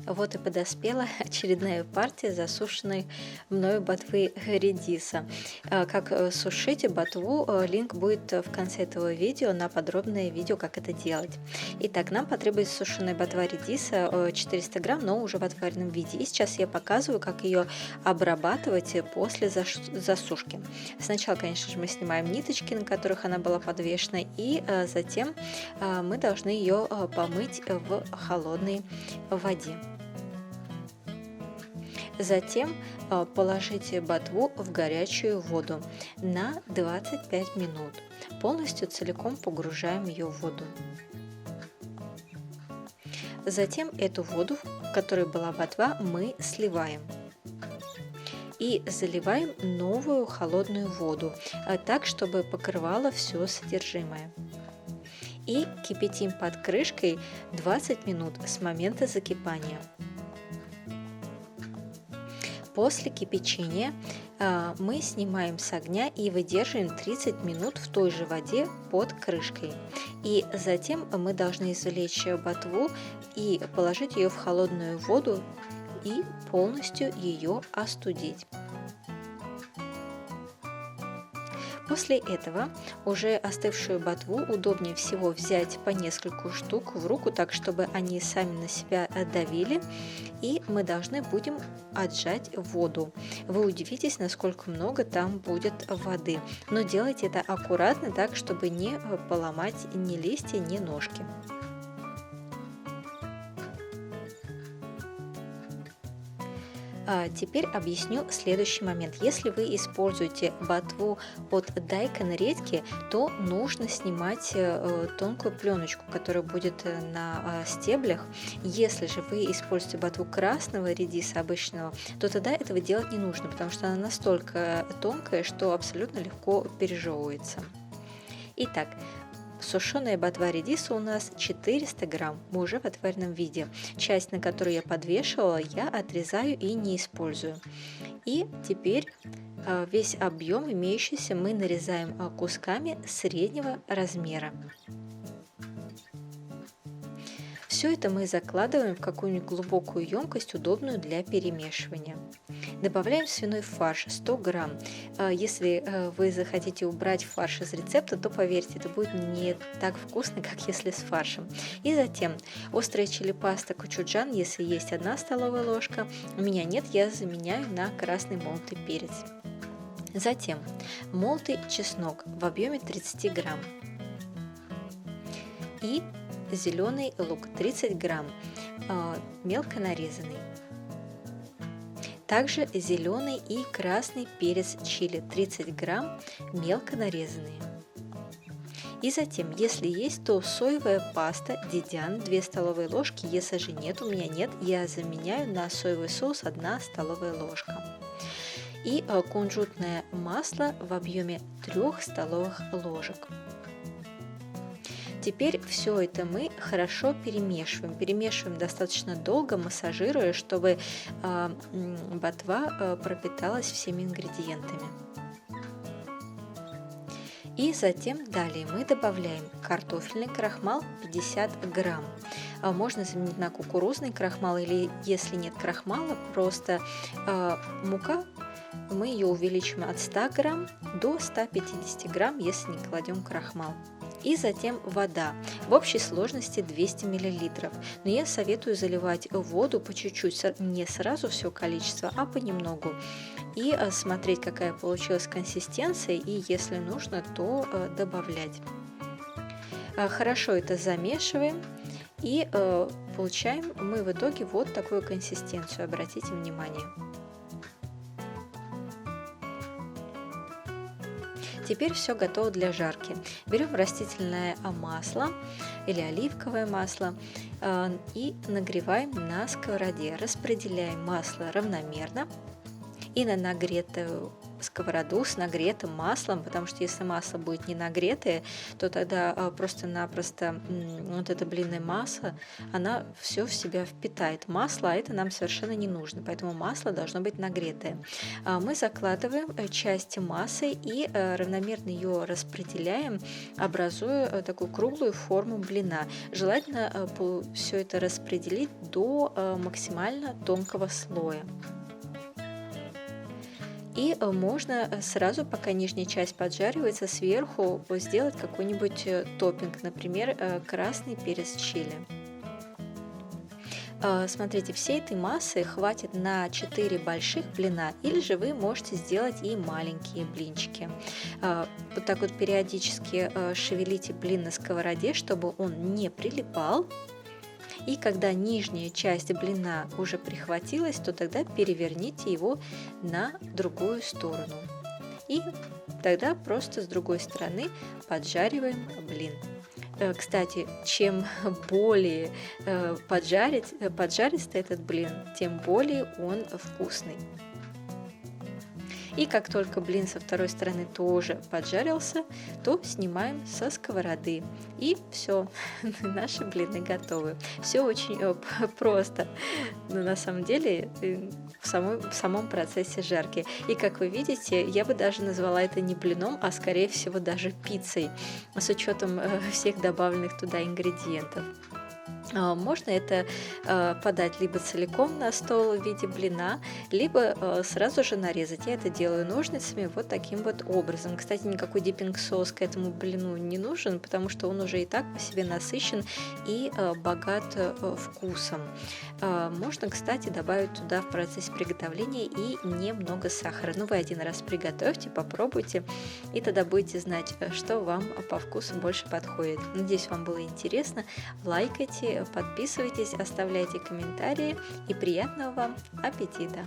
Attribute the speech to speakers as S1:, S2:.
S1: Вот и подоспела очередная партия засушенной мною ботвы редиса. Как сушить ботву, линк будет в конце этого видео на подробное видео, как это делать. Итак, нам потребуется сушеная ботва редиса 400 грамм, но уже в отваренном виде. И сейчас я показываю, как ее обрабатывать после засушки. Сначала, конечно же, мы снимаем ниточки, на которых она была подвешена, и затем мы должны ее помыть в холодной воде. Затем положите ботву в горячую воду на 25 минут. Полностью целиком погружаем ее в воду. Затем эту воду, в которой была ботва, мы сливаем. И заливаем новую холодную воду, так, чтобы покрывало все содержимое. И кипятим под крышкой 20 минут с момента закипания. После кипячения мы снимаем с огня и выдерживаем 30 минут в той же воде под крышкой. И затем мы должны извлечь ботву и положить ее в холодную воду и полностью ее остудить. После этого уже остывшую ботву удобнее всего взять по нескольку штук в руку, так чтобы они сами на себя давили, и мы должны будем отжать воду. Вы удивитесь, насколько много там будет воды, но делайте это аккуратно, так чтобы не поломать ни листья, ни ножки. Теперь объясню следующий момент. Если вы используете ботву от дайкон редьки, то нужно снимать тонкую пленочку, которая будет на стеблях. Если же вы используете ботву красного редиса обычного, то тогда этого делать не нужно, потому что она настолько тонкая, что абсолютно легко пережевывается. Итак, сушеная ботва редиса у нас 400 грамм, мы уже в отваренном виде. Часть, на которую я подвешивала, я отрезаю и не использую. И теперь весь объем имеющийся мы нарезаем кусками среднего размера. Все это мы закладываем в какую-нибудь глубокую емкость, удобную для перемешивания. Добавляем свиной фарш 100 грамм. Если вы захотите убрать фарш из рецепта, то поверьте, это будет не так вкусно, как если с фаршем. И затем острая чили-паста кочуджан, если есть 1 столовая ложка, у меня нет, я заменяю на красный молотый перец. Затем молотый чеснок в объеме 30 грамм. И зеленый лук 30 грамм, мелко нарезанный. Также зеленый и красный перец чили 30 грамм, мелко нарезанные. И затем, если есть, то соевая паста дидян 2 столовые ложки, если же нет, у меня нет, я заменяю на соевый соус 1 столовая ложка. И кунжутное масло в объеме 3 столовых ложек. Теперь все это мы хорошо перемешиваем. Перемешиваем достаточно долго, массажируя, чтобы ботва пропиталась всеми ингредиентами. И затем далее мы добавляем картофельный крахмал 50 грамм. Можно заменить на кукурузный крахмал, или если нет крахмала, просто мука. Мы ее увеличим от 100 грамм до 150 грамм, если не кладем крахмал. И затем вода, в общей сложности 200 мл. Но я советую заливать воду по чуть-чуть, не сразу все количество, а понемногу. И смотреть, какая получилась консистенция, и если нужно, то добавлять. Хорошо это замешиваем, и получаем мы в итоге вот такую консистенцию, обратите внимание. Теперь все готово для жарки. Берем растительное масло или оливковое масло и нагреваем на сковороде. Распределяем масло равномерно и на нагретую сковороду с нагретым маслом, потому что если масло будет не нагретое, то тогда просто-напросто вот эта блинная масса, она все в себя впитает масло, а это нам совершенно не нужно, поэтому масло должно быть нагретое. Мы закладываем часть массы и равномерно ее распределяем, образуя такую круглую форму блина. Желательно все это распределить до максимально тонкого слоя. И можно сразу, пока нижняя часть поджаривается, сверху сделать какой-нибудь топпинг, например, красный перец чили. Смотрите, всей этой массы хватит на 4 больших блина, или же вы можете сделать и маленькие блинчики. Вот так вот периодически шевелите блин на сковороде, чтобы он не прилипал. И когда нижняя часть блина уже прихватилась, то тогда переверните его на другую сторону. И тогда просто с другой стороны поджариваем блин. Кстати, чем более поджаристый этот блин, тем более он вкусный. И как только блин со второй стороны тоже поджарился, то снимаем со сковороды. И все, наши блины готовы. Все очень просто, но на самом деле в самом процессе жарки. И как вы видите, я бы даже назвала это не блином, а скорее всего даже пиццей, с учетом всех добавленных туда ингредиентов. Можно это подать либо целиком на стол в виде блина, либо сразу же нарезать. Я это делаю ножницами вот таким вот образом. Кстати, никакой диппинг-соус к этому блину не нужен, потому что он уже и так по себе насыщен и богат вкусом. Можно, кстати, добавить туда в процессе приготовления и немного сахара. Ну, вы один раз приготовьте, попробуйте, и тогда будете знать, что вам по вкусу больше подходит. Надеюсь, вам было интересно. Лайкайте, подписывайтесь, оставляйте комментарии и приятного вам аппетита!